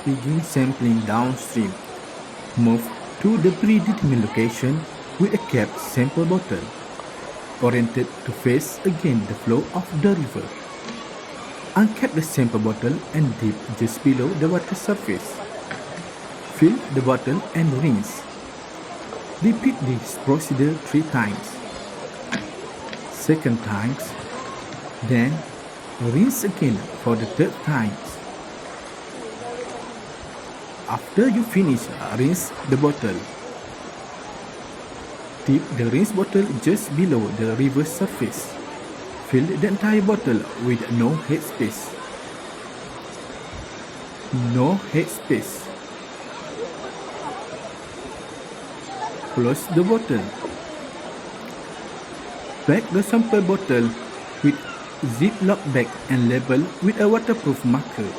Begin sampling downstream. Move to the predetermined location with a capped sample bottle, oriented to face against the flow of the river. Uncap the sample bottle and dip just below the water surface. Fill the bottle and rinse. Repeat this procedure 3 times. Second times, then rinse again for the third time. After you finish, rinse the bottle. Dip the rinse bottle just below the river surface. Fill the entire bottle with no headspace. No headspace. Close the bottle. Pack the sample bottle with ziplock bag and label with a waterproof marker.